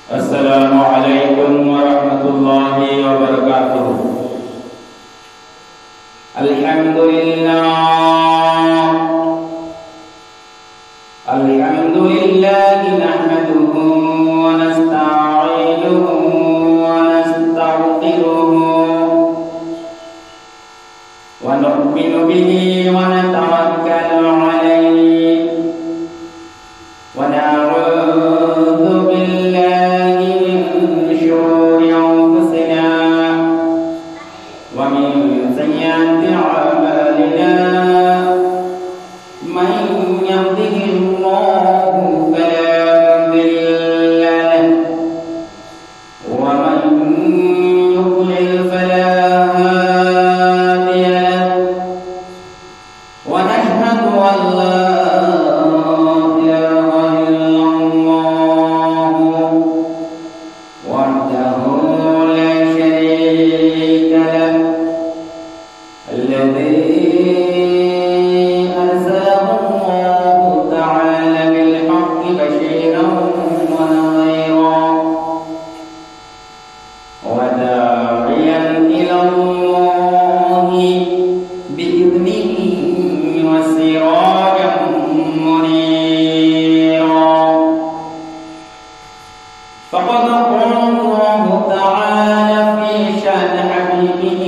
Assalamualaikum warahmatullahi wabarakatuh. Alhamdulillah nahmaduhu wa nasta'inuhu wa nastaghfiruhu wa nu'minu bihi wa natawakkalu alayhi wa na'udzu billahi min shururi anfusina wa min sayyiati a'malina man yahdihillahu fala mudilla lahu wa man yudlil fala hadiya lahu wa nashhadu an la فقد قال الله تعالى في شأن حبيبه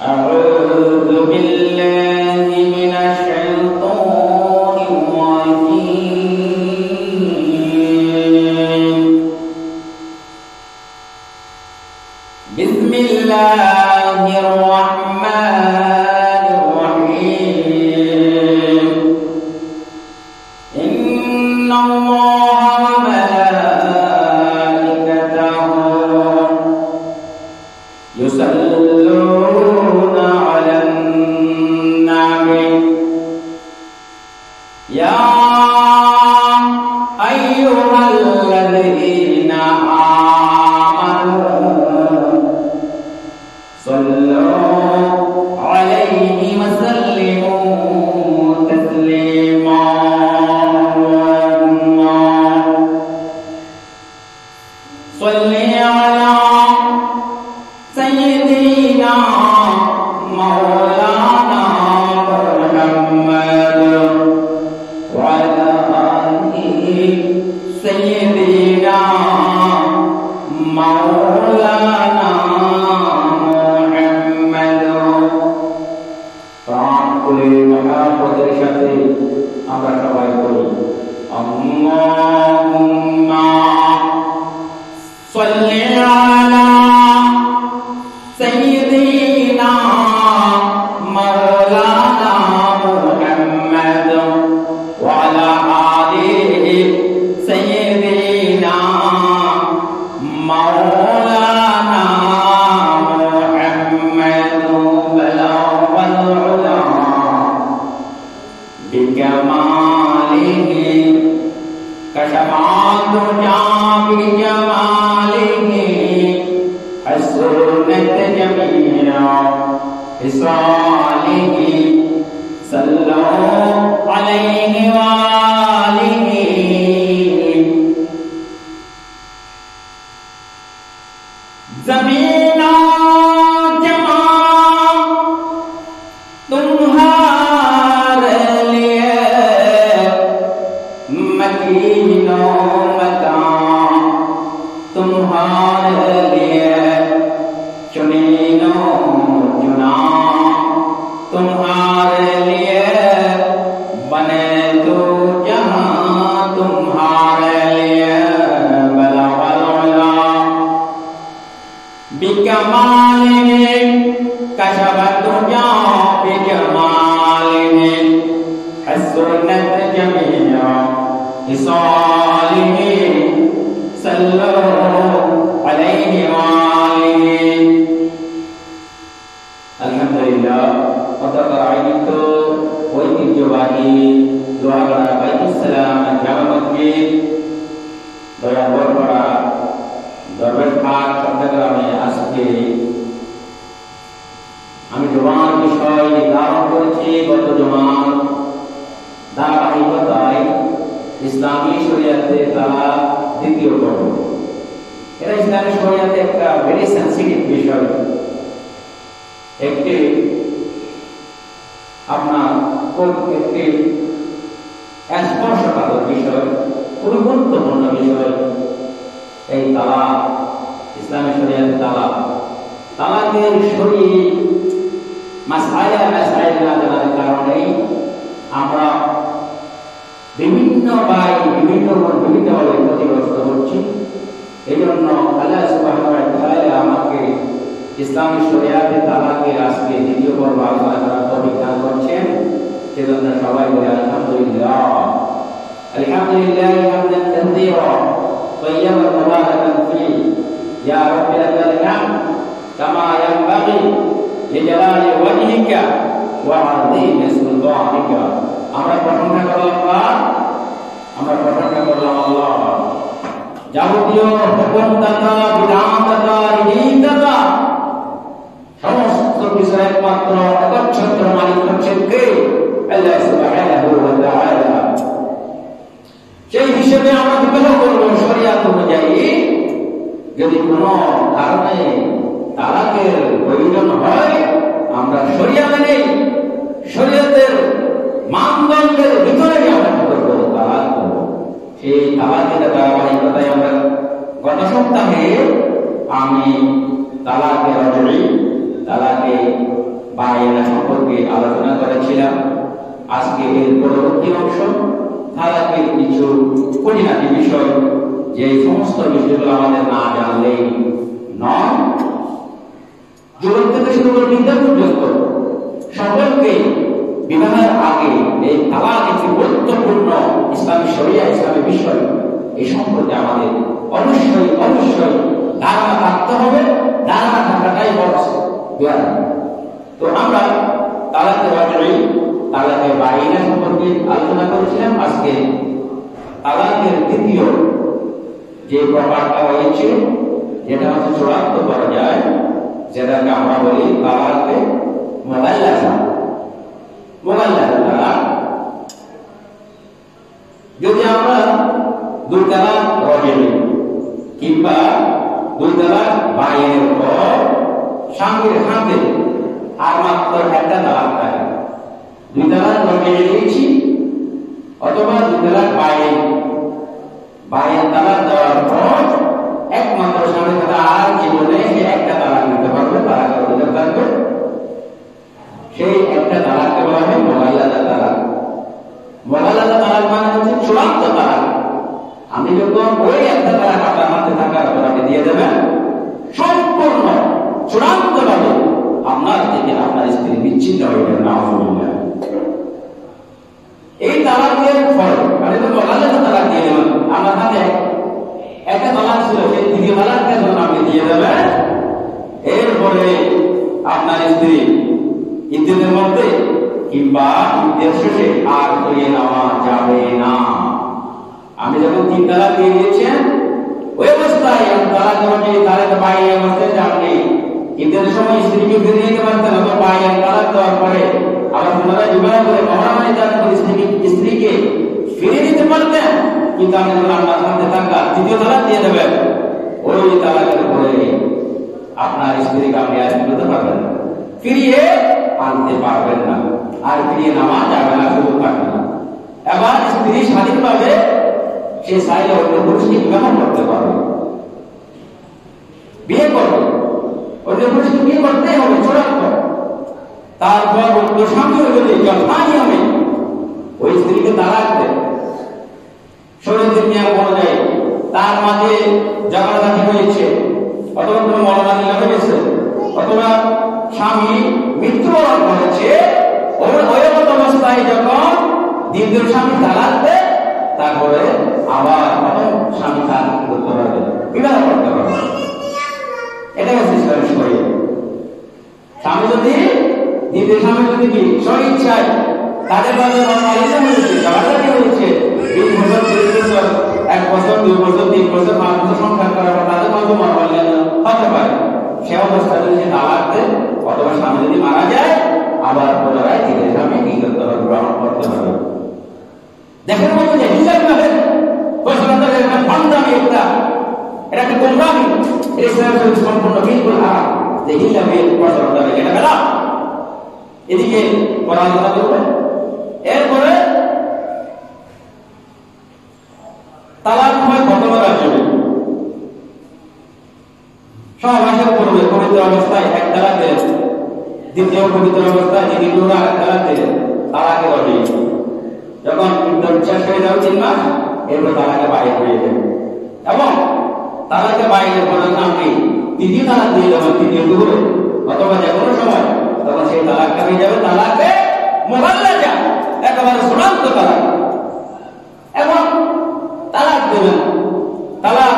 أعوذ بالله من الشيطان الرجيم بسم الله الرحمن الرحيم إن الله وملائكته يصلون على النبي يا أيها الذين آمنوا صلوا عليه وسلموا تسليما صل على سيدنا مولانا محمد وعلى آله سيدنا مولانا محمد فعقل محمد الشافعي আমরা সবাই বলি আল্লাহুম্মা صل على سيدنا مولانا محمد وعلى آله سيدنا مولانا محمد بلغ العلا بكماله كشف الدجى بجماله حسنت جميع خصاله صلوا عليه وآله ज़मीन जमां तुम्हारे लिए Medina मकान तुम्हारे लिए चुनीनो चुना तुम्हारे लिए बने तो जहां तुम्हारे लिए बला बला बिकमालिhi कशफत दुजा बिकमालिhi हसनत जमीआ हिसालिhi सल्लल्लाहु अलैहि वालिहि আলহামদুলিল্লাহ অতঃপরায়িত ঐতিহ্যবাহী দোয়াগড়া বাইতুস সালাম জামে মসজিদ দয়াবরপাড়া দরবেশহাট চট্টগ্রামে আজকে আমি জুমার বিষয় নির্ধারণ করেছি। গত জুমার ধারাবাহিকতায় ইসলামী শরিয়াতে তালাক দ্বিতীয় পর্ব। এটা ইসলামী শরিয়াতে একটা ভেরি সেন্সিটিভ বিষয়, একটি আপনার একটি স্পর্শকাতর বিষয়, খুবই গুরুত্বপূর্ণ বিষয় এই তালাক। ইসলামী শরিয়াতে তালাকের শরীর মাসআলা না জানার কারণে আমরা বিভিন্নভাবে ক্ষতিগ্রস্ত হচ্ছি। এই জন্য আল্লাহ সুবহানাহু ওয়া তাআলা আমাকে ইসলামী শরিয়াতে তালাকের আজকে দ্বিতীয় পর্ব আলোচনা করার তৌফিক দান করছেন। সেজন্য সবাই বলে আলহামদুলিল্লাহ। আলহামদুলিল্লাহ হামদান কাসীরা তাইয়্যিবান মুবারাকান ফি ইয়া রাব্বি লাকাল হামদ কামা ইয়ানবাগি লিজালালি ওয়াজহিকা ওয়া আযীমি সুলতানিকা। আমরা প্রশংসা করলাম আল্লাহ, যাবতীয় হুকুমদাতা, বিধানদাতা, নীতিদাতা, সমস্ত কিছুর একমাত্র একচ্ছত্র মালিক হচ্ছেন কে? আল্লাহ সুবহানাহু ওয়া তাআলা। সেই হিসেবে আমরা বিবাহ করব শরিয়াত অনুযায়ী। যদি কোনো কারণে তালাকের প্রয়োজন হয়, আমরা শরিয়া মেনে শরিয়তের মানদণ্ডের ভিতরে আমরা করব, তালাক করব। সেই তালাকের ধারাবাহিকতায় আমরা গত সপ্তাহে আমি তালাকের রজনী, তালাকে বায়না সম্পর্কে আলোচনা করেছিলাম। আজকে এর পরবর্তী অংশ তালাকের কিছু খুঁটিনাটি বিষয়, যে সমস্ত বিষয়গুলো আমাদের না জানলেই নয়। যুবক থেকে শুরু করে বৃদ্ধা পর্যন্ত সকলকে বিবাহের আগে এই তালাক একটি গুরুত্বপূর্ণ ইসলামী শরিয়া, ইসলামী বিষয়। এই সম্পর্কে আমাদের অবশ্যই ধারণা থাকতে হবে। ধারণা থাকাটাই বড়। তো আমরা তালাকের রজনী, তালাকের বায়না সম্পর্কে আলোচনা করেছিলাম। আজকে তালাকের দ্বিতীয় যে প্রকারটা হয়েছে, যেটা হচ্ছে চূড়ান্ত পর্যায়, যেটাকে আমরা বলি তালাকে মুগাল্লাযা। তালাক যদি আমরা দুই তালাক রজনী কিংবা দুই তালাক বায়নের পর স্বামীর হাতে আর মাত্র একটা তালাক থাকে, দুই তালাক রজনী দিয়েছি অথবা দুই তালাক বায়ের তালাক দেওয়ার পর একমাত্র স্বামীর হাতে আর জীবনে সে একটা তালাক দিতে পারবে, তালাকের অধিকার থাকবে। সেই একটা তালাককে বলা হয় মুগাল্লাযা তালাক। মুগাল্লাযা তালাক মানে হচ্ছে চূড়ান্ত তালাক। আমি যখন ওই একটা তালাক আপনার হাতে থাকার পর আপনি দিয়ে দেবেন, সম্পূর্ণ চূড়ান্ত ভাবে আপনার থেকে আপনার স্ত্রী বিচ্ছিন্ন হয়ে যাবে। নাউযুবিল্লাহ। এই তালাকের ফল মানে তো মুগাল্লাযা তালাক দিয়ে দেবেন, আমার হাতে একটা তালাক ছিল, সেই দ্বিতীয় তালাকটা যখন আপনি দিয়ে দেবেন, এরপরে আপনার স্ত্রী ইদ্যতের মধ্যে কিংবা ইদ্যতের শেষে আর করিয়ে নেওয়া যাবে না। আমি যখন তিন তালাক দিয়ে দিয়েছেন, ওই অবস্থায় তালাক বাইরে অবস্থায় আপনি ইদ্যতের সময় স্ত্রীকে ফিরিয়ে নিতে পারতেন, অথবা বাইরে তালাক দেওয়ার পরে আবার পুনরায় বিবাহ করে মহারামানি দান করে স্ত্রীকে ফিরিয়ে দিতে পারতেন। কিন্তু আপনি যখন আপনার সাথে থাকা তৃতীয় তালাক দিয়ে দেবেন, ওই তালাকের পরে আপনার স্ত্রীকে আপনি আর ফিরতে পারবেন না, ফিরিয়ে আনতে পারবেন না, আর ফিরিয়ে নেওয়া যাবে না, সুযোগ থাকবে না। এবার স্ত্রী স্বাধীনভাবে সে চাইলে অন্য পুরুষকে বিবাহ করতে পারবে, বিয়ে করবে, অন্য পুরুষকে বিয়ে করতেই হবে চূড়ান্ত। তারপর অন্য স্বামীও যদি যথানিয়মে ওই স্ত্রীকে তালাক দেয়, শরীয়তের নিয়ম অনুযায়ী তার মাঝে ঝগড়াঝাটি হয়েছে, অথবা কোনো মলমানি লেগে গেছে, অথবা স্বামী মৃত্যুবরণ করেছে, ওই অবস্থায় যখন দ্বিতীয় স্বামী তালাক দেয়, তারপরে আবার স্বামী তার করতে পারবে, বিবাহ করতে পারবে। এটা হচ্ছে ইসলামের শরীয়ত। স্বামী যদি দ্বিতীয় স্বামী যদি কি স্বইচ্ছায় তাদের মাঝে ঝগড়াঝাটি হয়েছে, 20 বছর 30 বছর, 1 বছর 2 বছর 3 বছর 5 বছর সংসার করার পর তাদের মাঝে মনোমালিন্য হতে পারে, সে অবস্থায় যদি সে তালাক দেয় অথবা স্বামী যদি মারা যায়, আবার পুনরায় দ্বিতীয় স্বামী কি করতে হবে? গ্রহণ করতে হবে। দেখেন মতো যে হিসাব না একটা গোমরাহি, ইসলাম শরীয়ত সম্পূর্ণ বিলকুল হারাম, যে হিজাবে প্রচার করা এটা বেলা। এদিকে পড়াশোনা করবে, এরপরে তালাক হয় প্রথম রাজ্যে সহবাসের পূর্বে পবিত্র অবস্থায় এক তালাক দিলেন, দ্বিতীয় পবিত্র অবস্থায় দ্বিতীয় এক তালাক দিলেন, তালাকে রবি যখন শেষ হয়ে যাবে 3 মাস, এরপর তালাকে বাইরে হয়ে যাবে এবং তালাকে বাইরে পড়ার নামে তৃতীয় তালাক দিয়ে যাবে তৃতীয় দুপুরে অথবা যে কোনো সময়, তখন সেই তালাকটা হয়ে যাবে তালাকে মুহাল্লাজা, একেবারে চূড়ান্ত তালাক। এবং তালাক দেবেন, তালাক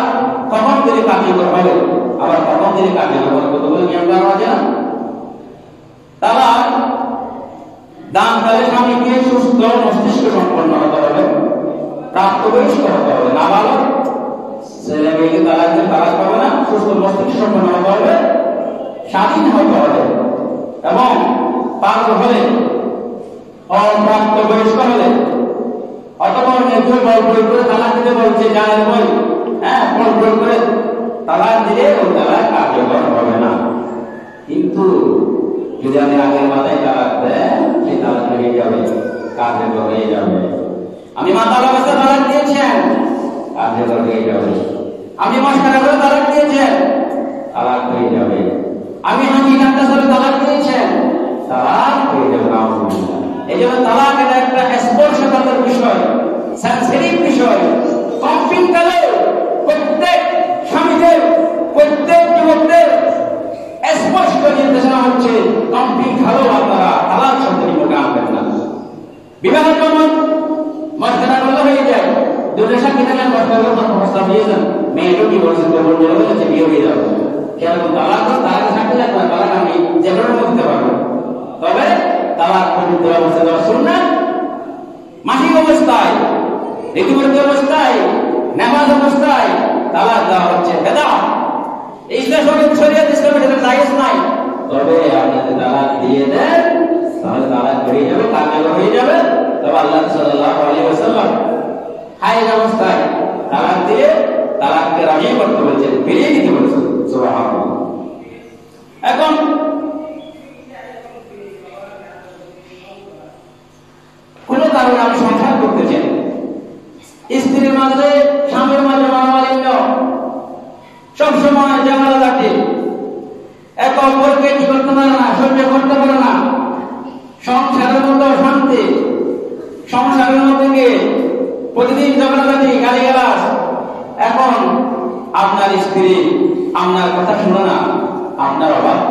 কখন থেকে কার্যকর হবে, আবার কখন থেকে কার্যকর হবে কতগুলো নিয়ম করা আছে না। তালাক দানকালে স্বামীকে সুস্থ মস্তিষ্ক সম্পন্ন হতে হবে, প্রাপ্তবয়স্ক হতে হবে, নাবালক ছেলে মেয়েকে তালাক দিয়ে তালাক পাবে না, সুস্থ মস্তিষ্ক সম্পন্ন হতে হবে, স্বাধীন হতে হবে এবং পাত্র হলে অপ্রাপ্তবয়স্ক হলে অথবা নির্ভর বল প্রয়োগ করে তালাক দিতে বলছে জানের বই, বল প্রয়োগ করে তালাক দিলে ওই তালাক কার্যকর হবে না। কিন্তু যদি আমি আগের মাথায় তালাক দেন, সেই তালাক হয়ে যাবে, কার্যকর হয়ে যাবে। আমি মাতাল অবস্থায় তালাক দিয়েছেন, কার্যকর হয়ে যাবে। আমি মাস্টার করে তালাক দিয়েছেন, তালাক হয়ে যাবে। আমি হাঁটি কাটতে করে তালাক দিয়েছেন, তালাক হয়ে যাবে না। এই জন্য তালাক এটা একটা স্পর্শকাতর বিষয়, সেন্সিটিভ বিষয়। কম্পিংকালে প্রত্যেক স্বামীদের, প্রত্যেক যুবকদের স্পষ্ট নির্দেশনা হচ্ছে কম্পিং খালো আপনারা তালাক শব্দের মুখে আনবেন না। বিবাহ যেমন মর্যাদা করলে হয়ে যায়, দুটো সাক্ষী থাকলেন মর্যাদা প্রস্তাব দিয়েছেন, মেয়েটা কি বলছেন বলে হয়েছে বিয়ে হয়ে যাবে, সেরকম তালাক তালাক সাক্ষী লাগবে, তালাক আমি যেভাবে বলতে পারবো। তবে তালাক পবিত্র অবস্থায় দেওয়া সুন্নাত, মাসিক অবস্থায়, ঋতুবতী অবস্থায়, নামাজ অবস্থায় তালাক দেওয়া হচ্ছে বেদাত। ইসলাম শরীয়ত ইসলামের সাথে জায়েজ নাই। তবে আপনি যদি তালাক দিয়ে দেন তাহলে তালাক হয়ে যাবে, কার্যকর হয়ে যাবে। তবে আল্লাহ সাল্লাল্লাহু আলাইহি ওয়াসাল্লাম হায়েজ অবস্থায় তালাক দিয়ে তালাককে রাজি করতে বলেছেন, ফিরিয়ে দিতে বলেছেন। সুবহানাল্লাহ। এখন কোন কারণে আমি সংসার করতে চাই, স্ত্রীর মাঝে স্বামীর মাঝে মনোমালিন্য সবসময় ঝামেলা লাগে, একে অপরকে কি করতে পারে না, সহ্য করতে পারে না, সংসারের মতো শান্তি, সংসারের মধ্যে গিয়ে প্রতিদিন ঝগড়াঝাটি গালিগালাজ। এখন আপনার স্ত্রী আপনার কথা শুনে না, আপনার অবাধ্য,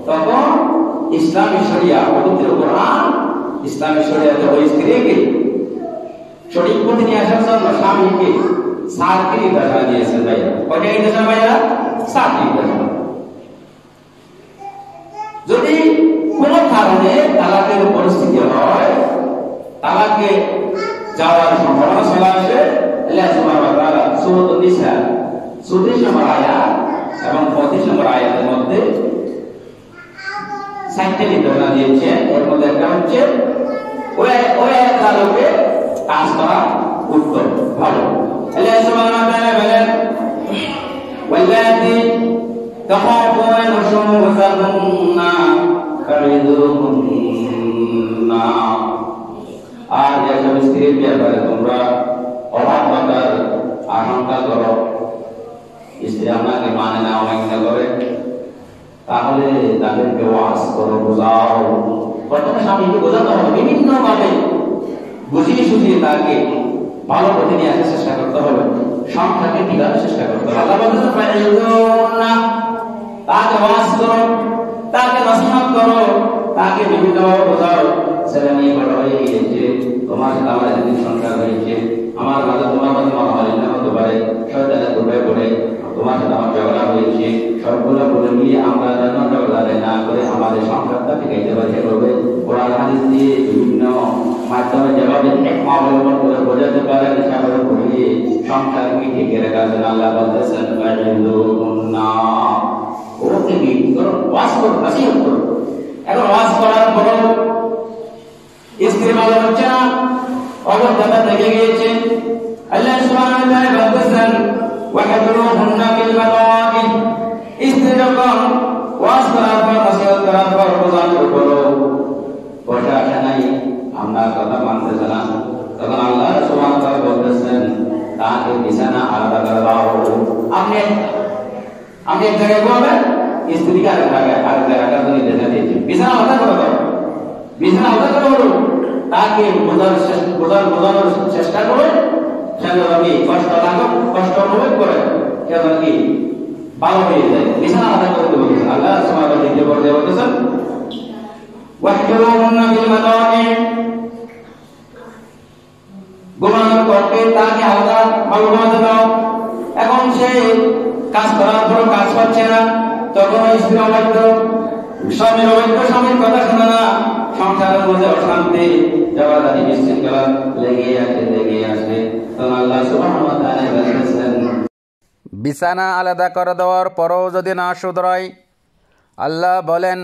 তখন ইসলামী শরিয়া, পবিত্র কোরআন ইসলামী শরিয়াতে ওই স্ত্রীকে সঠিক পথে নিয়ে আসার জন্য স্বামীকে 7টি নির্দেশনা দিয়েছেন। ভাই কয়টা নির্দেশনা ভাইয়া? 7টি নির্দেশনা। যদি কোন কারণে তালাকের পরিস্থিতি হয়, তালাকে যাওয়ার সম্ভাবনা চলে আসে, আল্লাহ সুবহানাহু ওয়া তাআলা সূরা নিসা 34 নম্বর আয়াত এবং 35 নম্বর আয়াতের মধ্যে 7টি নির্দেশনা দিয়েছেন। এর মধ্যে একটা হচ্ছে ওই আয়াতের আলোকে কাজ করা উত্তম, ভালো। আল্লাহ সুবহানাহু ওয়া তাআলা বলেন, ওয়াল্লাতী তাখাফুনা নুশুযাহুন্না ফারিদুহুন্না। আর যেসব স্ত্রীর ব্যাপারে তোমরা অবাধ্যতার আশঙ্কা করো, স্ত্রী আপনাকে মানে না, অমান্য করে, তাহলে তাদেরকে ওয়াজ করো, বোঝাও। প্রথমে স্বামীকে বোঝাতে হবে, বিভিন্ন ভাবে বুঝিয়ে সুঝিয়ে তাকে ভালো পথে নিয়ে আসার চেষ্টা করতে হবে, সংসারকে টিকানোর চেষ্টা করতে হবে। আল্লাহ বলতেছেন ফারিদুহুন্না, তাকে ওয়াজ করো, তাকে নসিহত করো, তাকে বিভিন্নভাবে বোঝাও। ছেলে মেয়ে বড় হয়ে গিয়েছে, তোমার সাথে আমার এতদিন সংসার হয়েছে, আমার মাঝে তোমার মাঝে মনোমালিন্য হতে পারে, শয়তানের ধোঁয়ায় পড়ে তোমার সাথে আমার ঝগড়া হয়েছে, সবগুলো বলে মিলিয়ে আমরা যেন ঝগড়া না করে আমাদের সংসারটা টিকাইতে পারি, সেভাবে কোরআন হাদিস দিয়ে বিভিন্ন মাধ্যমে যেভাবে অবলম্বন করে বোঝাতে পারেন, সেভাবে বলিয়ে সংসারকে টিকে রাখার আল্লাহ বলতেছেন ফারিদুহুন্না। ওকে বিট করো, ওয়াজ করো, নসিহত করো। এখন ওয়াজ করার পরও স্ত্রী ভালো হচ্ছে না, অবস্থাটা থেকে গিয়েছে, আল্লাহ সুবহানাহু ওয়া তাআলা বলতেছেন ওয়াহজুরুহুন্না ফিল এক জায়গায় ঘুমাবে, স্ত্রীকে আরেক জায়গায় নির্দেশ দিয়েছে। বিছানা আলাদা করে দাও, বিছানা আলাদা করে বলুন, তাকে বোঝানোর চেষ্টা করে, সে যেন কি কষ্ট লাগুক, কষ্ট অনুভব করে, সে যেন কি ভালো হয়ে যায়। বিছানা আলাদা করে দেবো আল্লাহ সুবহানাহু ওয়া তাআলা দ্বিতীয় পর্যায়ে বলতেছেন ওয়াহজুরুহুন্না ফিল মাদাজি, ঘুমানোর পরে তাকে আলাদা ভালো ঘুমাতে দাও। এখন সে কাজ করার পর কাজ পাচ্ছে না, তখন স্ত্রী অবাধ্য, স্বামীর অবাধ্য, স্বামীর কথা শোনে না, সংসারের মধ্যে অশান্তি, ঝগড়াঝাটি, বিশৃঙ্খলা লেগে আসে। তখন আল্লাহ সুবহানাহু ওয়া তাআলা বলেছেন বিছানা আলাদা করে দেওয়ার পরও যদি না শুধরায়, আল্লাহ বলেন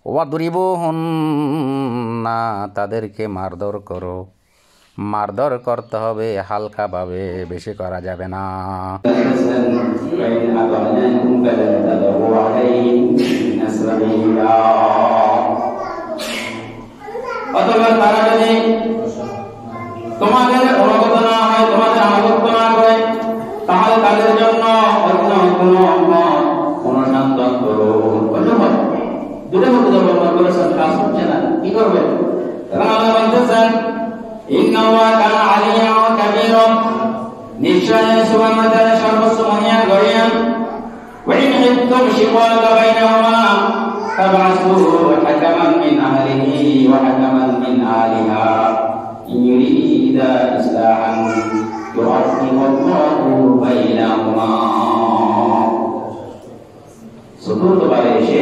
ওয়াদরিবুহুন্না, তাদেরকে মারধর করো। মারধর করতে হবে হালকাভাবে, বেশি করা যাবে না। অথবা তারা যদি তোমাদের অনুগত না হয়, তোমাদের আনুগত্য না করে, তাহলে তাদের জন্য অনুসন্ধান করো। দূরে মধ্যে ব্যবহার করেছেন, কাজ হচ্ছে না, কি করবে? আল্লাহ বলতেছেন ইন্নাল্লাহা কানা আলিয়্যান কাবীরা, নিশ্চয় সুবহানাহু ওয়া তাআলা সর্বোচ্চ মহিয়ান গরিয়ান। ওয়া ইন হিফতুম শিকাকা বাইনাহুমা ফাবআসু হাকামান মিন আহলিহি ওয়া হাকামান মিন আহলিহা ইন ইউরিদা ইসলাহান ইউআফিকুল্লাহু বাইনাহুমা। চতুর্থবারে এসে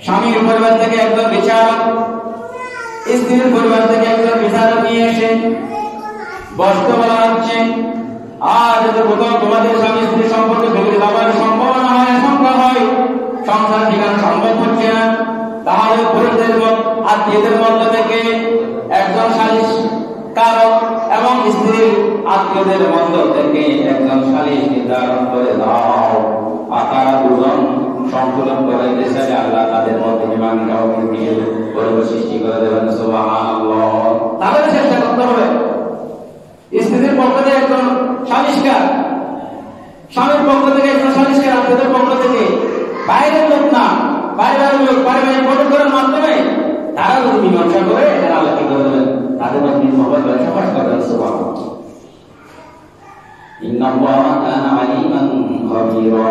স্বামীর পরিবার থেকে একজন বিচারক, স্ত্রীর পরিবার থেকে একজন বিচারক নিয়ে এসে বসতে বলা হচ্ছে। আর যদি কোথাও তোমাদের স্বামী স্ত্রী সম্পর্কে বিগড়ে যাবার সম্ভাবনা হয়, আশঙ্কা হয়, সংসার ঠিকানা সম্ভব হচ্ছে না, তাহলে পুরুষদের আত্মীয়দের মধ্যে থেকে একজন সালিশ কারক এবং স্ত্রীর আত্মীয়দের মধ্যে থেকে একজন সালিশ নির্ধারণ করে দাও। আর তারা দুজন সংশোধন করে দেশে আল্লাহ তাদের মধ্যে মীমাংসা পরিবেশ সৃষ্টি করে দেবেন। সুবহানাল্লাহ। তাহলে চেষ্টা করতে হবে স্ত্রীর পক্ষ থেকে একজন সালিশকার, স্বামীর পক্ষ থেকে একজন সালিশকার, আত্মীয়দের পক্ষ থেকে, বাইরের লোক না, বাইরের লোক পারিবারিক বৈঠক করার মাধ্যমে তারা যদি মীমাংসা করে, এরা আল্লাহ কি করে দেবেন, তাদের মধ্যে মহব্বত করে সমাজ করবেন। সুবহানাল্লাহ। ইন্নাল্লাহা কানা আলিমান খাবীরা,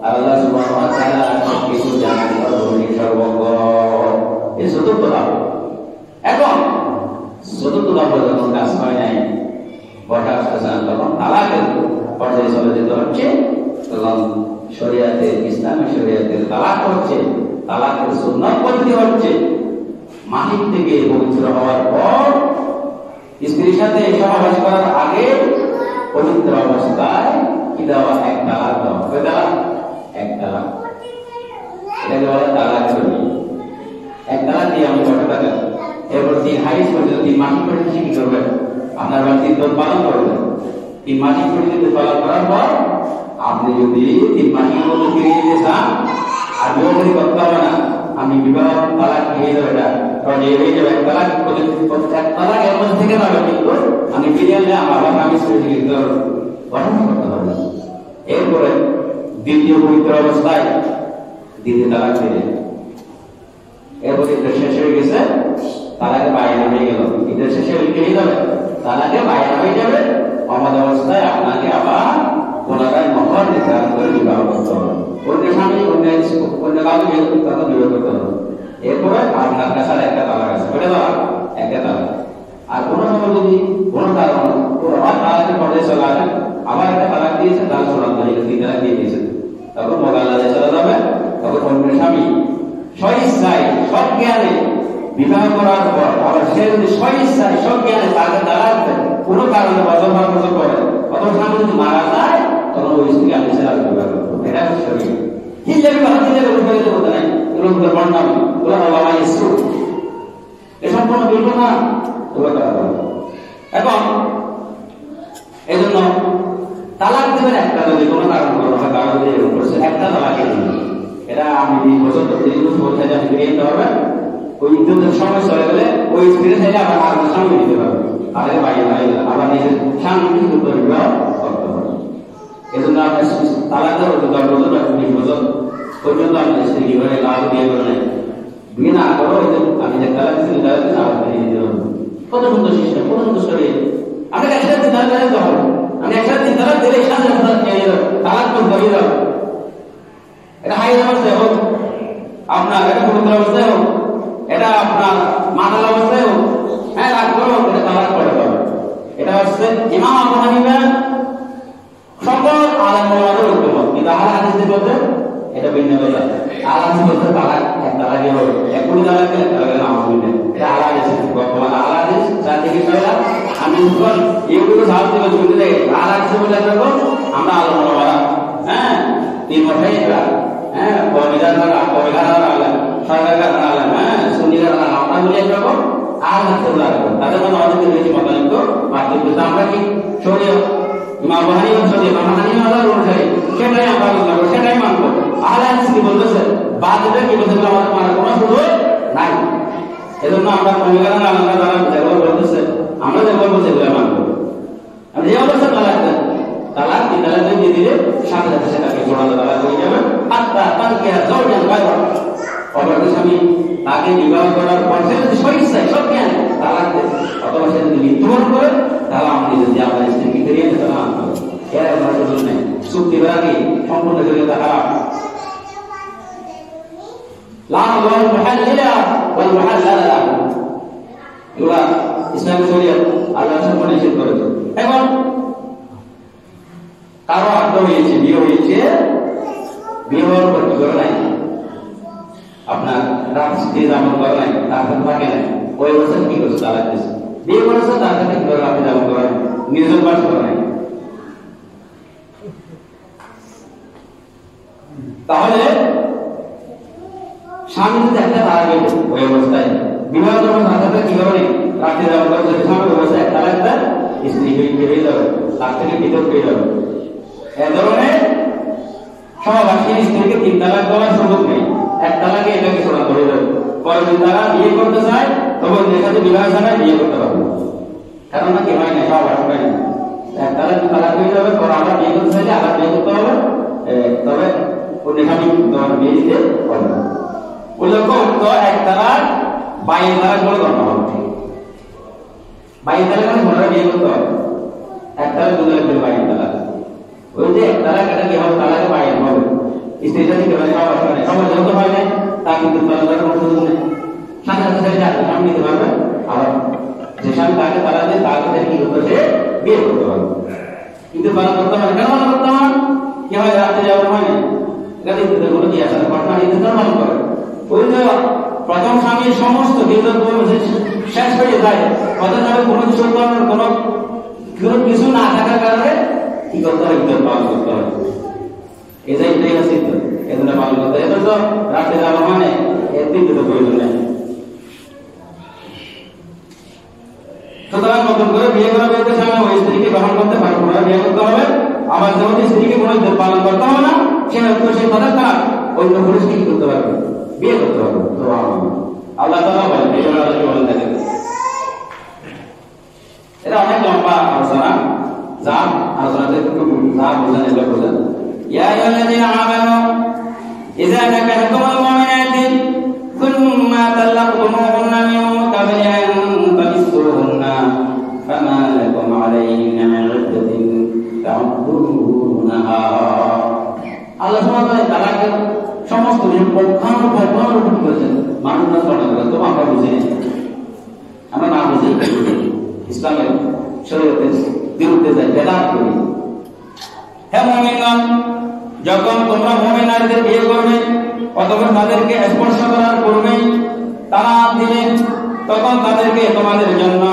আল্লাহ সুবহানাহু ওয়া তাআলা সবকিছু জানেন, সর্বজ্ঞ। এই চতুর্থ ধাপ। এখন চতুর্থ ধাপ যখন কাজ হয় নাই, বসা আসতেছে না, তখন তালাকের পর্যায়ে চলে যেতে হচ্ছে। তখন শরিয়াতের, ইসলামী শরিয়াতের তালাক হচ্ছে, তালাকের সুন্নাত পদ্ধতি হচ্ছে মাহিক থেকে পবিত্র হওয়ার পর স্ত্রীর সাথে সহবাস করার আগে পবিত্র অবস্থায় কি দেওয়া, এক তালাক দেওয়া। কয় তালাক? এক তালাক। এটাকে বলে তালাক শরীয়ত। এক তালাক দিয়ে আমি কত টাকা, এরপর 3 হাইজ পর্যন্ত 3 মাসিক পর্যন্ত কি করবেন, আপনার বাড়িতে 3 পালন করবেন। 3 মাসিক পর্যন্ত পালন করার পর আপনি যদি 3 মাসিক মধ্যে ফিরে যেতে চান, আর বিবাহ করতে হবে না, আমি বিবাহ তালাক হয়ে যাবে, এটা হয়ে যাবে। এক তালাক এর মধ্যে থেকে যাবে, কিন্তু আমি ফিরে এলে আমার আমি গঠন করতে হবে। এরপরে দ্বিতীয় পবিত্র অবস্থায় দ্বিতীয় তালাক ফিরে, এরপরে শেষ হয়ে গেছে, তালাকে বাইরে হয়ে গেল, ঈদের শেষে হয়ে যাবে, তালাকে বাইরে হয়ে যাবে। অমত অবস্থায় আপনাকে আবার পুনরায় মহর নির্ধারণ করে বিবাহ করতে হবে। অন্য স্বামী অন্য কাউকে বিবাহ করতে হবে। এরপরে আপনার কাছে আর একটা তালাক আছে, ওটা তালাক, একটা তালাক। আর কোন সময় যদি কোনো কারণ আবার তালাকের পর্যায়ে চলে আসেন, আবার একটা তালাক দিয়েছে, তার শোনার জন্য 3 তালাক দিয়ে দিয়েছে, তখন মোকাল্লাদে চলে যাবে। তখন অন্য স্বামী স্বইচ্ছায় সজ্ঞানে বিবাহ করার পর আবার সে যদি স্বইচ্ছায় সজ্ঞানে তাকে তালাক দেয়, কোনো কারণে বদল করে, অথবা স্বামী যদি মারা যায়, তখন ওই স্ত্রী আপনি সেরা বিবাহ করবো। এটা হচ্ছে শরীয়ত। হিজাবি বা হিজাবে উদ্যোগিত হতে নাই, এগুলো বর্ণামি, ওগুলো বাবা ইসু, এ সম্পূর্ণ বিলব না, ওগুলো করা হবে। এখন এই জন্য তালাক দেবেন একটা, যদি কোনো কারণ যদি এরকম করছে, একটা তালাকের জন্য এটা আমি 20 বছর তো 30 বছর বলতে আপনি ফিরে যেতে হবে। ওই ইদ্যুতের সময় চলে গেলে ওই ফিরে চাইলে আবার আর সামনে দিতে পারবে, তাদের বাইরে আবার নিজের সামনে কিন্তু বিবাহ করতে পারবে। এজন্য আমরা তালাক দেওয়ার 10 বছর বা 20 বছর পর্যন্ত আমাদের স্ত্রী কিভাবে লাভ বিয়ে করে নেয়, বিয়ে না করো আমি যে তালাক দিচ্ছি তালাক দিচ্ছি আবার ফিরিয়ে দিতে হবে। কত সুন্দর সিস্টেম, কত সুন্দর শরীর। আমাকে একসাথে তালাক দিতে হবে, আমি একসাথে তালাক দিলে সাথে সাথে খেয়ে যাবো, তালাক তো হয়ে যাবে। এটা হাইয়ের অবস্থায় হোক, আপনার এটা সমুদ্র অবস্থায় হোক, এটা আপনার মাতাল অবস্থায় হোক, হ্যাঁ রাগ করো, এটা তালাক করে পাবে। এটা হচ্ছে ইমাম আবু হানিফা সকল আলেম ওলামাদের ঐক্যমত, কিন্তু আহলে হাদিসদের মধ্যে এটা ভিন্ন কথা। আহলে হাদিস বলতে তালাক এক তালাকে হবে, এক কোটি তালাকে এক তালাকে নাম হবে। এটা আহলে হাদিস বর্তমান আহলে হাদিস যার থেকে কইলা আমি যখন ইউটিউবে সার্চ করে শুনতে যাই আহলে হাদিস বলে দেখো আমরা আলেম ওলামারা হ্যাঁ 3 বছর এটা হ্যাঁ কবিদাররা কবিদাররা আলেম সরকাররা আলেম হ্যাঁ সুন্নিরা আলেম আমরা বলে দেখো আহলে হাদিস বলে তাদের মধ্যে অনেক বেশি মতানৈক্য পার্থক্য। আমরা কি শরীয়ত ইমাম আবু হানিফা সঙ্গে ইমাম হানিফা অনুযায়ী সেটাই আমরা মানবো, সেটাই মানবো। আহলে হাদিস কি বলতেছে বাদটা কি বলতেছে আমাদের মানার কোনো সুযোগ নাই। এজন্য আমরা কবিগারা আলাদা দ্বারা যেগুলো বলতেছে আমরা যেগুলো বলছি এগুলো মানবো। আমি যে অবস্থা তালাক দিয়ে দিলে সাথে সাথে সেটাকে জোড়ালো তালাক হয়ে যাবে। আত্মা তাকে জোরজান বাইরে অপরাধী স্বামী তাকে বিবাহ করার পর সে যদি স্বইচ্ছায় সব জ্ঞান তালাক দেয় অথবা সে যদি মৃত্যুবরণ করে তাহলে আমাদের যদি আপনার স্ত্রীকে ফিরিয়ে নিতে মানতে হবে। এর কোনো সুযোগ নেই। চুক্তির আগে সম্পূর্ণ করে হারাম। এগুলা ইসলামী শরীয়ত আল্লাহ সম্পূর্ণ নিষেধ করেছে। এখন কারো আগ্রহ হয়েছে, বিয়ে হয়েছে, বিয়ে হওয়ার পর কি করে নাই আপনার রাত দিয়ে যাপন করে নাই, তার সাথে থাকে নাই, ওই বছর কি করছে তালাক দিয়েছে। বিয়ে করেছে তার সাথে কি করে রাতে যাপন করে নির্জন বাস করে নাই। তাহলে স্বামী যদি একটা তালাক দেয় ওই অবস্থায় বিবাহ যখন তার সাথে কি করে রাতে যাপন করে যদি স্বামী অবস্থায় একটা তালাক দেয় স্ত্রী হয়ে যাবে, তার থেকে পৃথক হয়ে যাবে। এ ধরনের সহবাসী স্ত্রীকে 3 তালাক দেওয়ার সুযোগ নেই। 1 তালাকে এটাকে ছোড়া করে দেবে। পরে যদি তারা বিয়ে করতে চায় তখন এর সাথে বিবাহ ছাড়া বিয়ে করতে পারবে, কারণ নাকি হয় না সহবাস হয় না। 1 তালাক তালাক হয়ে যাবে, পরে আবার বিয়ে করতে চাইলে আবার বিয়ে করতে হবে, তবে অন্য স্বামী তোমার বিয়ে দিতে হবে। উল্লেখ্য 1 তালাক 22 তালাক বলে গণ্য হবে। 22 তালাক মানে পুনরায় বিয়ে করতে হবে। 1 তালাক 2 তালাক 22 তালাক। ওই যে 1 তালাক এটা কি হবে তালাকে 22 হবে। স্ত্রীটা কি করে সহবাস করে সমাজ যত হয় না তা কিন্তু তালাকের কোনো সুযোগ নেই। সাথে সাথে যাবে স্বামী নিতে পারবে, আবার যে স্বামী তাকে তালাক দেয় তাকে কি করতে সে বিয়ে করতে পারবে। কিন্তু পালন করতে হবে কেন পালন করতে হবে? কি হয় রাতে যাওয়া হয় না এখানে কোনো কি আছে ঘটনা নিতে পালন করে। ওই যে প্রথম স্বামীর সমস্ত বিদ্যুৎ শেষ হয়ে যায়, প্রথম স্বামী কোনো কিছু কোনো কিছু না থাকার কারণে কি করতে হয় ইদ্যত পালন করতে হয়। এটাই হচ্ছে ইদ্যত, এজন্য পালন করতে হয়। এটা তো রাতে যাওয়া মানে এর বিদ্যুৎ প্রয়োজন নেই। সুতরাং নতুন করে বিয়ে করা ব্যক্তির সামনে ওই স্ত্রীকে গ্রহণ করতে পারে, পুনরায় বিয়ে করতে হবে। আবার যেমন স্ত্রীকে কোনো ইদ্যত পালন করতে হবে না, সে হয়তো সেই কথা তার অন্য পুরুষকে কি করতে পারবে, বিয়ে করতে পারবে। আল্লাহ তাআলা বলেন, এই জন্য আল্লাহ বলেন দেখেন এটা অনেক লম্বা আলোচনা, যা আলোচনাতে যা বোঝেন এগুলো বোঝেন। ইয়া আইয়ুহাল্লাযীনা আমানু ইযা নাকাহতুমুল মুমিনাতি সুম্মা তাল্লাকতুমুহুন্না মিন ক্বাবলি আন তামিসসুহুন্না ফামা লাকুম আলাইহিন্না মিন ইদ্দাতিন তা'উদ্দুনাহা। আল্লাহ সুবহানাহু ওয়া তাআলা তালাকের সমস্ত নিয়ম পক্ষানুপক্ষণ করেছেন, মানুষ না বর্ণনা করেন। তো আমরা বুঝি না, আমরা না বুঝি ইসলামের শরীয়তের বিরুদ্ধে যাই, বেদাত করি। হে মুমিনগণ, যখন তোমরা মুমিন নারীদের বিয়ে করবে অথবা তাদেরকে স্পর্শ করার পূর্বে তালাক দিলে তখন তাদেরকে তোমাদের জন্য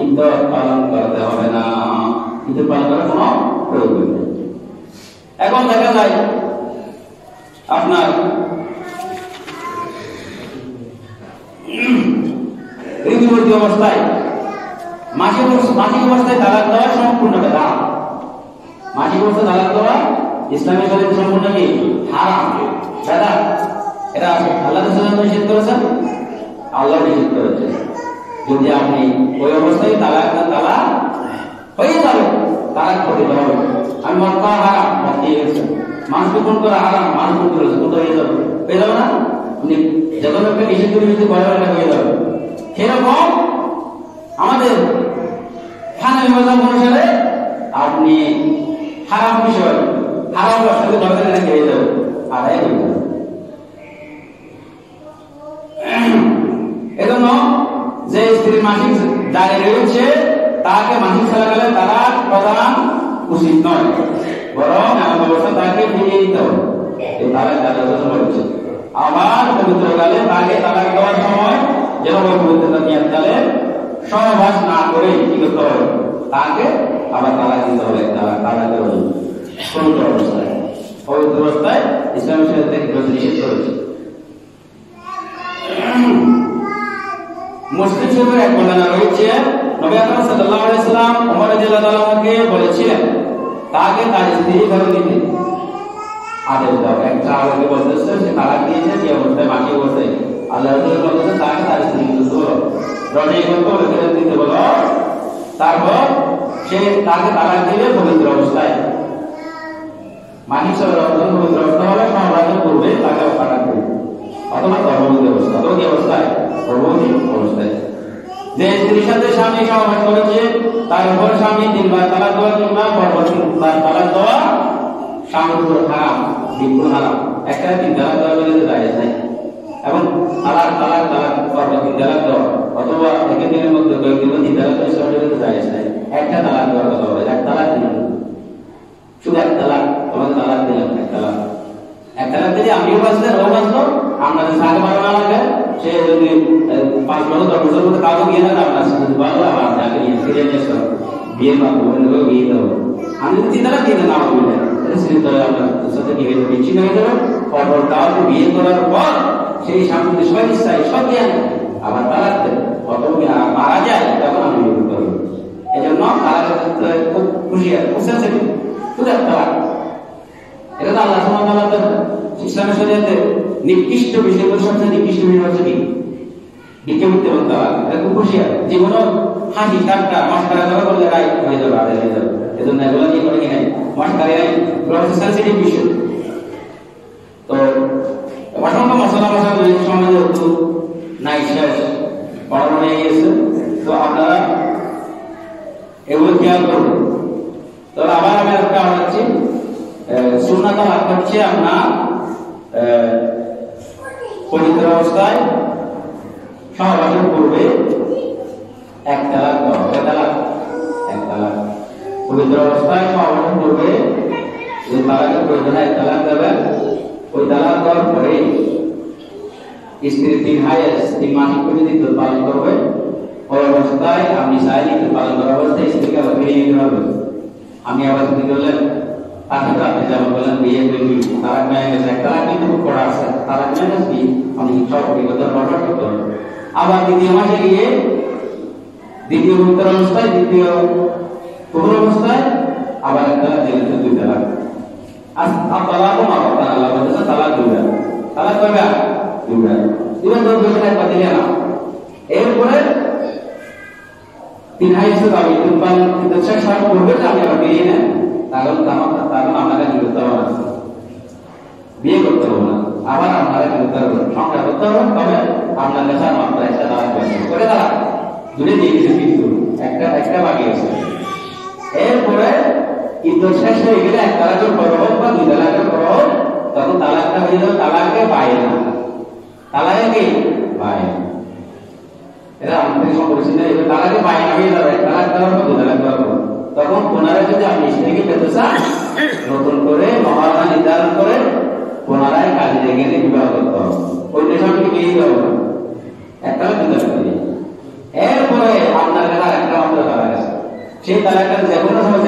ইদ্যত পালন করতে হবে না, ইদ্যত পালন করার কোনো প্রয়োজন নেই। এখন দেখা যায় আপনার ঋতুবর্তী অবস্থায় মাসিক অবস্থায় তালাক দেওয়া সম্পূর্ণ বেদাত। মাসিক অবস্থায় তালাক দেওয়া ইসলামী শরীয়তে সম্পূর্ণ কি হারাম, বেদাত। এটা আল্লাহ রাসূল নিষেধ করেছেন, আল্লাহ নিষেধ করেছেন। যদি আপনি ওই অবস্থায় তালাক হয়ে যাবে, তালাক পড়তে হবে। আমি মদ খাওয়া হারাম, মদ খেয়ে গেছে, মাছ বিক্রম করা হারাম, মাছ বিক্রম করেছে, কোথাও হয়ে যাবে, হয়ে যাবে না? আপনি যখন একটা নিষেধ করে যদি বড় একটা হয়ে যাবে। সেরকম আমাদের হানাফি মাযহাব অনুসারে আপনি হারাম বিষয়, হারাম বস্তুকে ধরতে না খেয়ে যাবে, আদায় হয়ে যাবে। এজন্য যে স্ত্রী মাসিক জারি রয়েছে তাকে মাসিক চলাকালে তালাক প্রদান উচিত নয়, বরং এমন অবস্থা তাকে ফিরিয়ে দিতে হবে। এই তালাক দেওয়ার জন্য বলেছে। আবার পবিত্রকালে তাকে তালাক দেওয়ার সময় যেন ওই পবিত্রতা নিয়াতকালে সহবাস না করে কি করতে হবে, তাকে আবার তালাক দিতে হবে। তালাক দেওয়া পবিত্র অবস্থায়, পবিত্র অবস্থায় ইসলামের সাথে নিষেধ করেছে। মুসলিম শরীফের এক বর্ণনা রয়েছে, নবী আকরাম সাল্লাল্লাহু আলাইহি সাল্লাম ওমর রাদিয়াল্লাহু আনহুকে বলেছিলেন তাকে তার স্ত্রী ঘরে নিতে আদেশ দাও। এক সাহাবাকে বলতেছে সে তালাক দিয়েছে, যে অবস্থায় মাসিক অবস্থায়, আল্লাহ রাসূল বলতেছেন তাকে তার স্ত্রী নিতে বলো, রনি করতে বলে দিতে বলো। তারপর সে তাকে তালাক দিলে পবিত্র অবস্থায়, মাসিক পবিত্র অবস্থা হলে সহবাসের পূর্বে তাকে তালাক দেবে, অথবা গর্ভবতী অবস্থা, গর্ভবতী অবস্থায়, গর্ভবতী অবস্থায়। যে স্ত্রীর সাথে স্বামী সহবাস করেছে তার উপর স্বামী 3 বার তালাক দেওয়া কিংবা পরবর্তী তালাক দেওয়া স্বামীর উপর হারাম, বিলকুল হারাম। একটা 3 তালাক দেওয়া বলে জায়েজ নাই, এবং তালাক পরবর্তী তালাক দেওয়া অথবা এক দিনের মধ্যে কয়েকদিন 3 তালাক দেওয়া সহজে জায়েজ নাই। একটা তালাক দেওয়ার কথা বলে, এক তালাক দিলাম, শুধু এক তালাক, তোমাকে তালাক দিলাম, এক তালাক দিলে আমিও বাঁচলেন, ও বাঁচলো, আপনাদের সাথে ভালো না লাগে। সে যদি 5 বছর 10 বছর মধ্যে কাউকে গিয়ে না আপনার সাথে ভালো আমার যাকে নিয়ে ফিরে নিয়ে আসতে হবে, বিয়ে করবো, বিয়ে দেবো। আমি যদি 3 তালাক দিয়ে দেন আমার বলে আপনার সাথে কি হয়ে যাবে, বিচ্ছিন্ন হয়ে যাবে। পরপর কাউকে বিয়ে করার পর সেই স্বামী সব ইচ্ছায় সব জ্ঞান আবার তালাক দেয়, অথবা মারা যায়, তখন আমি বিয়ে করতে হবে। এই জন্য তালাকের ক্ষেত্রে খুব হুঁশিয়ার, খুব সেন্সিটিভ, শুধু এক তালাক। এটা তো আল্লাহ সুবহানাহু ওয়া তাআলা ইসলামের শরীয়তে নিকৃষ্ট বিষয়গুলোর সবচেয়ে নিকৃষ্ট বিষয় হচ্ছে কি? বিক্ষিপ্ত তালাক। এটা খুব হুঁশিয়ার, যেগুলো হাসি ঠাট্টা মশকরা করলে রায় হয়ে যাবে, আদায় হয়ে যাবে। এজন্য এগুলো নিয়ে করে কি নাই, মশকরা নাই, সেন্সিটিভ বিষয়। তো অসংখ্য মশলা সমাজে একটু নাই শেষ পড়ানো হয়ে গেছে, তো আপনারা এগুলো খেয়াল করবেন। তো আবার আমি একটা বলছি, সুন্নাত তালাক হচ্ছে আপনার পবিত্র অবস্থায় সহবাসের পূর্বে এক তালাক দেওয়া, এক তালাক। পবিত্র অবস্থায় সহবাসের পূর্বে যে তালাকের প্রয়োজন এক তালাক দেবেন, ওই তালাক দেওয়ার পরে স্ত্রীর 3 মাসিক পর্যন্ত পালন করবে। ওই অবস্থায় আপনি চাইলে পালন করার অবস্থায় স্ত্রীকে আবার ফিরিয়ে নিতে পারবেন। আমি আবার যদি করলেন তাকে তো আপনি যেমন বললেন বিয়ে করবি, তালাক মেয়ে গেছে, এক তালাক কিন্তু খুব করা আছে, তালাক মেয়ে গেছি আপনি সব বিগত রটট করতে হবে। আবার 2য় মাসে গিয়ে 2য় পবিত্র অবস্থায়, 2য় পবিত্র অবস্থায় আবার এক তালাক দিলেন, 2 তালাক। আর তালাকও মাপা আল্লাহ বলতেছে তালাক 2টা, তালাক কয়টা? 2টা। 2টা তো দুইটা একবার দিলে না। এরপরে 3 হাইস্ট দাবি কিন্তু শেষ হওয়ার পূর্বে যে আপনি আবার বেরিয়ে নেন, তখন আপনাকে কি করতে হবে না, বিয়ে করতে হবে না, আবার আপনারা কি করতে হবে, সংখ্যা করতে হবে। তবে আপনার কাছে মাত্র একটা তালাক পাচ্ছে, করে তালাক 2টা দিয়ে দিয়েছে, কিন্তু একটা বাকি আছে। এরপরে ইদ্যত শেষ হয়ে গেলে এক তালাকের পর হোক বা 2 তালাকের পর হোক, তখন তালাকটা হয়ে যাবে তালাকে পায় না, তালাকে কি পায়। এটা আমাদের সম্পর্কিত, তালাকে পায় না হয়ে যাবে, তালাক দেওয়ার পর 2 তালাক দেওয়ার পর। তখন পুনরায় যদি আপনি স্ত্রীকে পেতে চান, নতুন করে মহারণা নির্ধারণ করে পুনরায় কাজে লেগে বিবাহ করতে হবে। ওই দেশকে বিয়ে দিতে হবে না, একটা 2 তালাক দিয়ে। এরপরে আপনার কাছে একটা মাত্র তালাক আছে, সেই তালাকটা যে কোনো সময়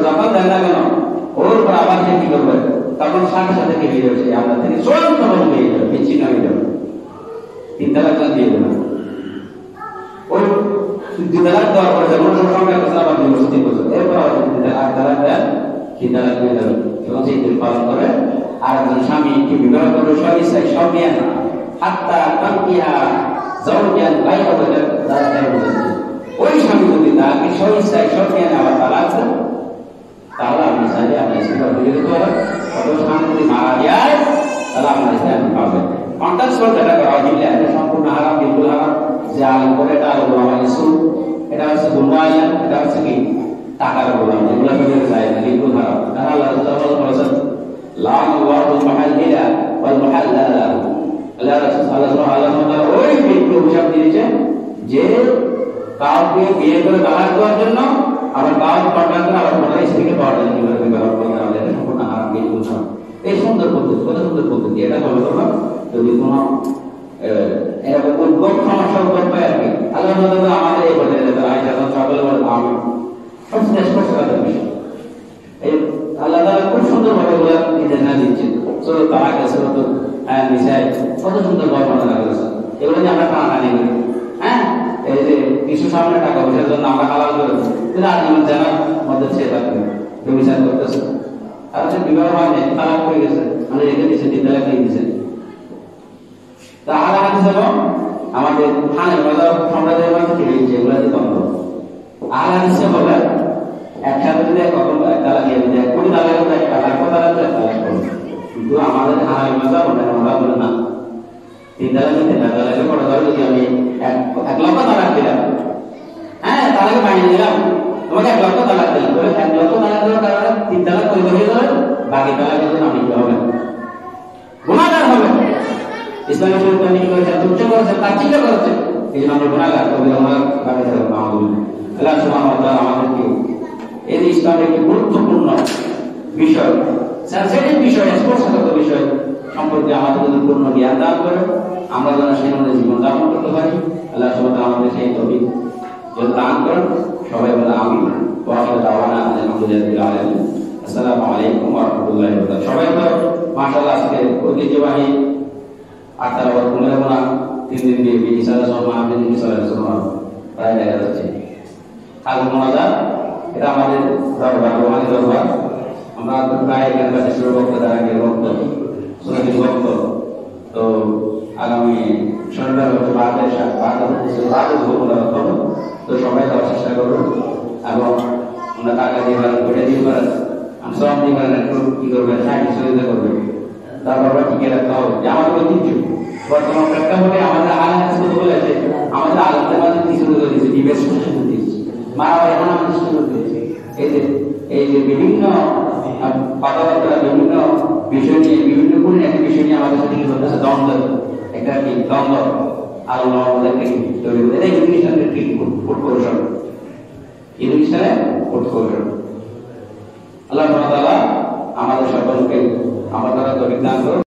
যখন দেন না কেন, ওর পর আবার সে কি করবে, তখন সাথে সাথে কি বিয়ে হচ্ছে, আপনার থেকে চূড়ান্ত ভাবে বিয়ে যাবে, বিচ্ছিন্ন হয়ে যাবে। 3 তালাক দিয়ে দেবে না, ওই 2 তালাক দেওয়ার পরে যেমন সংখ্যা করছে আবার 2 বছর 3 বছর, এরপর আবার 3 তালাক দেন, 3 তালাক হয়ে যাবে। এবং সেই দিন পালন করে আর একজন স্বামীকে বিবাহ করবে সব ইচ্ছায়, সব নিয়ে না, হাত্তা তানকিহা যাওয়ান গায়রা বলে ওই স্বামী যদি তাকে সই ইচ্ছা সব নিয়ে আবার তালাক দেন, তাহলে আপনি চাইলে আপনার স্ত্রীকে বুঝে দিতে পারেন। কত স্বামী যদি মারা যায় তাহলে আপনার স্ত্রী আপনি পাবেন। কন্ট্যাক্ট করে যেটা করা হয় এটা সম্পূর্ণ হারাম, বিলকুল হারাম। যে আলম করে এটা আলো আমার ইস্যু, এটা হচ্ছে গুলমাইয়া, এটা হচ্ছে কি টাকার গোলাম, এগুলো করে যায় না, বিলকুল হারাম। কারণ আল্লাহ রাসূল বলেছেন লান ওয়াহুল মুহাল্লিলা ওয়াল মুহাল্লালা, আল্লাহ রাসূল সাল্লাল্লাহু আলাইহি ওয়াসাল্লাম ওই ব্যক্তি অভিশাপ দিয়েছেন যে কাউকে বিয়ে করে তালাক দেওয়ার জন্য আবার কাউকে কন্ট্যাক্ট করে আবার ওনার স্ত্রীকে পাওয়ার জন্য কিভাবে ব্যবহার করতে হবে, এটা সম্পূর্ণ হারাম, বিলকুল হারাম। এই সুন্দর পদ্ধতি, কত সুন্দর পদ্ধতি, এটা বলে তোমরা যদি কোনো এরকম উদ্ভব সমস্যা উদ্ভব পায় আর কি, আল্লাহ আমাদের এই বলে আয়সা সকল বলে আমি সবচেয়ে স্পষ্ট বিষয়। এই আল্লাহ তাআলা খুব সুন্দর ভাবে ওগুলো নির্দেশনা দিচ্ছেন। সূরা তালাক আছে, তো নিসায় কত সুন্দর ভাবে বর্ণনা করেছেন। এগুলো যে আমরা টানাটানি করি, হ্যাঁ এই যে কিছু সামনে টাকা পয়সার জন্য আমরা হালাল করেছি, কিন্তু আজীবন জানার মধ্যে ছেড়ে থাকবে বিচার করতেছে। আর যে বিবাহ হয় নাই, তালাক হয়ে গেছে, মানে রেখে দিচ্ছে, বিদ্যালয় নিয়ে দিচ্ছে। তাহলে হাদিস হলো আমাদের খানের বাজার সম্প্রদায়ের মধ্যে থেকে যেগুলোতে দ্বন্দ্ব। আর হাদিসে বলে একসাথে যদি কখন তালাক দিয়ে দেয়, 20 তালাক দেয়, একটা লাখ তালাক দেয়, তালাক করবে। কিন্তু আমাদের খানের বাজার ওরা বলে না, 3 তালাক দিতে না, তালাকের পরে ধরো যদি আমি 1 লক্ষ তালাক দিলাম, হ্যাঁ তালাকে বানিয়ে দিলাম, তোমাকে 1 লক্ষ তালাক দিলাম, বলে 1 লক্ষ তালাক দেওয়ার কারণে 3 তালাক করে হয়ে যাবে, বাকি তালাকের জন্য আমি কি হবে, গুনাহগার হবে। ইসলামের শরীয়ত কি করেছে, তুচ্ছ করেছে, তাচ্ছিল্য করেছে, এই জন্য আমরা গুনাহগার, তবে আমরা বাকি থাকবো আমাদের। আল্লাহ সুবহানাহু ওয়া তাআলা আমাদেরকে এই ইসলামের একটি গুরুত্বপূর্ণ বিষয়, সেনসিটিভ বিষয়, স্পর্শকাতর বিষয় সম্পর্কে আমাদের যদি পূর্ণ জ্ঞান দান করে আমরা যেন সেই অনুযায়ী জীবন যাপন করতে পারি। আল্লাহ সুবহানাহু ওয়া তাআলা আমাদের সেই তৌফিক দান করেন। সবাই বলে আমিন। ওয়া আখিরু দাওয়ানা আলহামদুলিল্লাহি আলামিন। আসসালামু আলাইকুম ওয়া রাহমাতুল্লাহি ওয়া বারাকাতুহু। সবাই তো মাশাআল্লাহ আজকে ঐতিহ্যবাহী আর তারা বলে না 3 দিন দিয়ে বিশাল সময় আপনি বিশাল সময় প্রায় দেখা যাচ্ছে। কাল মজা এটা আমাদের দরবার, আমাদের দরবার। আমরা প্রায় এখানে কাছে শুরু করতে দাঁড়াকে ভক্ত সুরক্ষিত ভক্ত। তো আগামী শনিবার হচ্ছে তো সবাই দেওয়ার চেষ্টা করবো এবং আমরা টাকা দিয়ে পারেন, কোটা দিয়ে পারেন, শ্রম দিয়ে পারেন, একটু কি করবেন, সাহায্য সহযোগিতা করবেন। তারপর টিকে রাখতে হবে যে আমাদের ঐতিহ্য বর্তমান প্রেক্ষাপটে আমাদের আলাদা কিছু বলেছে, আমাদের আলাদার মাঝে কিছু দিয়েছে, ডিবেট সুযোগ দিয়েছে, মারা এখন আমাদের সুযোগ দিয়েছে। এই যে বিভিন্ন কথাবার্তা, বিভিন্ন বিষয় নিয়ে, বিভিন্ন গুণের একটা বিষয় নিয়ে আমাদের সাথে কি করতেছে, দ্বন্দ্ব, একটা কি দ্বন্দ্ব আলোচনা আমাদেরকে তৈরি করে। এটা ইংলিশটানের ঠিক ফুট কৌশল, ইংলিশটানে ফুট কৌশল। আল্লাহ তাআলা আমাদের সকলকে আমার দ্বারা তৌফিক দান করুন।